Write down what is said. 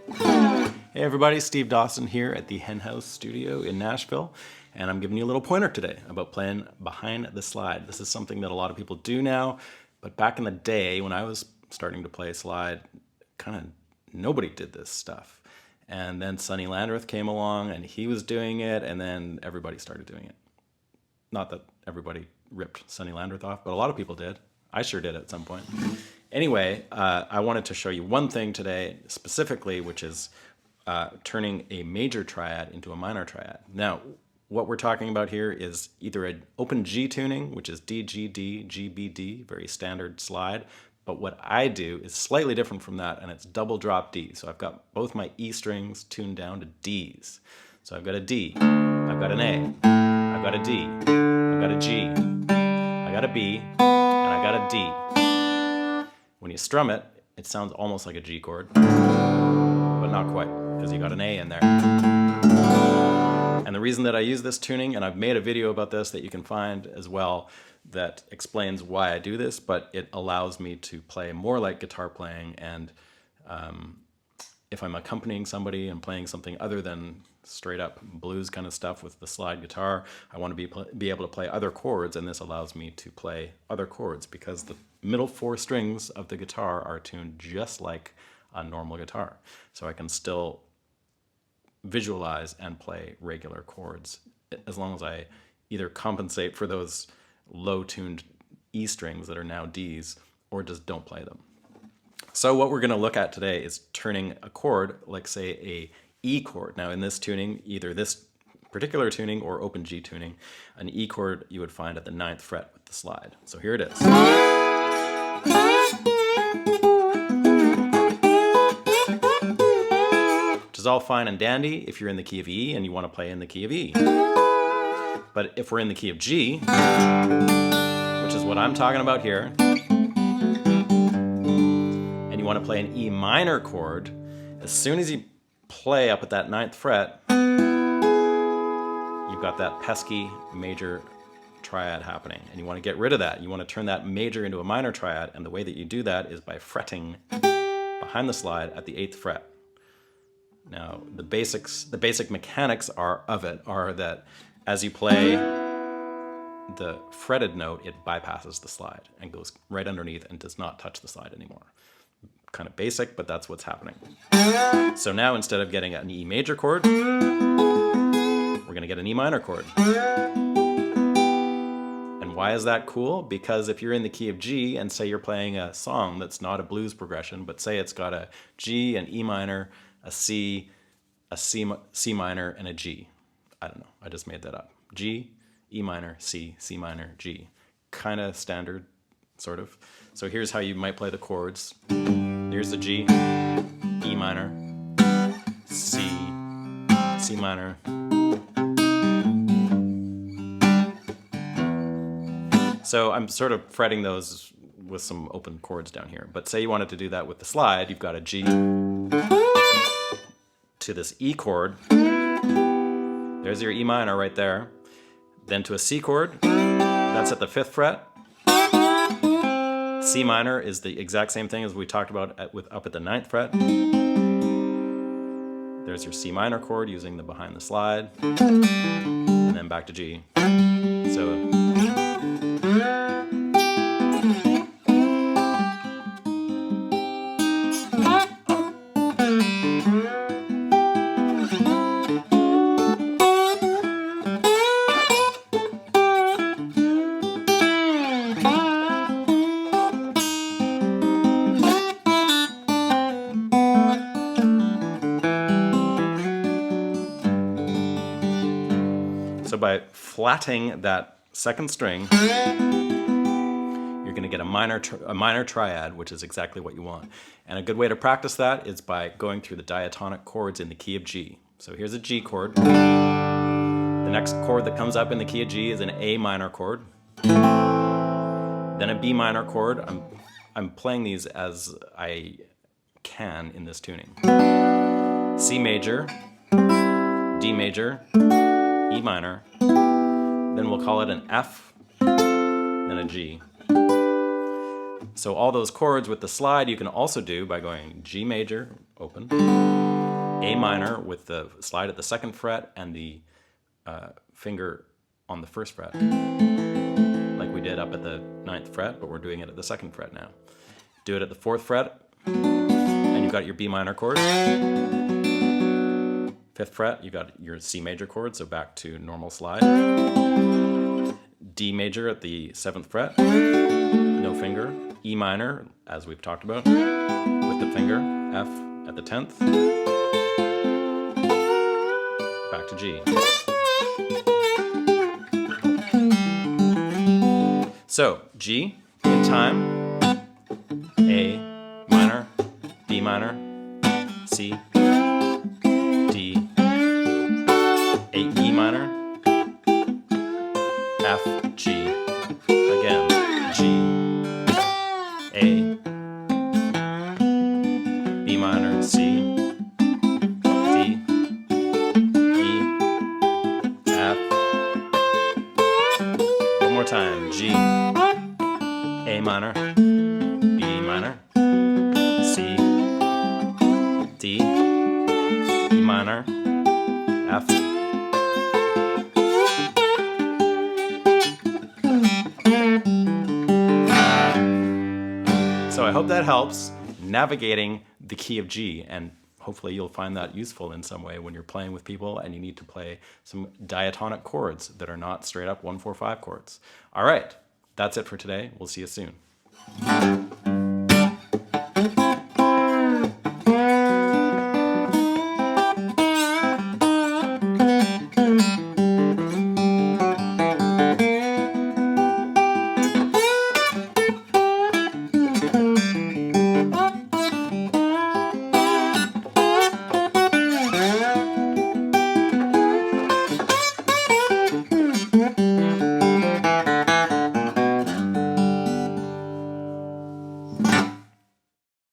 Hey everybody, Steve Dawson here at the Hen House Studio in Nashville, and I'm giving you a little pointer today about playing behind the slide. This is something that a lot of people do now, but back in the day when I was starting to play slide, kind of nobody did this stuff. And then Sonny Landreth came along and he was doing it, and then everybody started doing it. Not that everybody ripped Sonny Landreth off, but a lot of people did. I sure did at some point. Anyway, I wanted to show you one thing today specifically, which is turning a major triad into a minor triad. Now, what we're talking about here is either an open G tuning, which is DGD, GBD, very standard slide, but what I do is slightly different from that, and it's double drop D. So I've got both my E strings tuned down to Ds. So I've got a D, I've got an A, I've got a D, I've got a G, I got a B, and I got a D. When you strum it, it sounds almost like a G chord, but not quite, because you got an A in there. And the reason that I use this tuning, and I've made a video about this that you can find as well, that explains why I do this, but it allows me to play more like guitar playing, and if I'm accompanying somebody and playing something other than straight up blues kind of stuff with the slide guitar, I want to be able to play other chords, and this allows me to play other chords because the middle four strings of the guitar are tuned just like a normal guitar. So I can still visualize and play regular chords as long as I either compensate for those low-tuned E strings that are now Ds, or just don't play them. So what we're going to look at today is turning a chord, like say a E chord. Now in this tuning, either this particular tuning or open G tuning, an E chord you would find at the 9th fret with the slide. So here it is. Which is all fine and dandy if you're in the key of E and you want to play in the key of E. But if we're in the key of G, which is what I'm talking about here, and you want to play an E minor chord, as soon as you play up at that 9th fret, you've got that pesky major triad happening, and you want to get rid of that. You want to turn that major into a minor triad, and the way that you do that is by fretting behind the slide at the 8th fret. Now, the basic mechanics are that as you play the fretted note, it bypasses the slide and goes right underneath and does not touch the slide anymore. Kind of basic, but that's what's happening. So now instead of getting an E major chord, we're going to get an E minor chord. And why is that cool? Because if you're in the key of G and say you're playing a song that's not a blues progression, but say it's got a G, an E minor, a C minor, and a G. I don't know, I just made that up. G, E minor, C, C minor, G. Kind of standard, sort of. So here's how you might play the chords. Here's the G, E minor, C, C minor. So I'm sort of fretting those with some open chords down here. But say you wanted to do that with the slide, you've got a G to this E chord. There's your E minor right there. Then to a C chord, that's at the 5th fret. C minor is the exact same thing as we talked about up at the 9th fret. There's your C minor chord using the behind the slide. And then back to G. So by flatting that 2nd string, you're going to get a minor triad, which is exactly what you want. And a good way to practice that is by going through the diatonic chords in the key of G. So here's a G chord. The next chord that comes up in the key of G is an A minor chord. Then a B minor chord. I'm playing these as I can in this tuning. C major, D major, E minor, then we'll call it an F, then a G. So all those chords with the slide you can also do by going G major, open. A minor with the slide at the 2nd fret and the finger on the 1st fret, like we did up at the 9th fret, but we're doing it at the 2nd fret now. Do it at the 4th fret, and you've got your B minor chord. 5th fret, you got your C major chord, so back to normal slide. D major at the 7th fret, no finger. E minor, as we've talked about, with the finger. F at the 10th. Back to G. So, G in time, A minor, B minor, C, D, A E minor, F, G, again, G, A, B minor, C, D, E, F, one more time, G, A minor, B minor, C, D, E minor, F. So I hope that helps navigating the key of G, and hopefully you'll find that useful in some way when you're playing with people and you need to play some diatonic chords that are not straight up 1-4-5 chords. All right, that's it for today. We'll see you soon.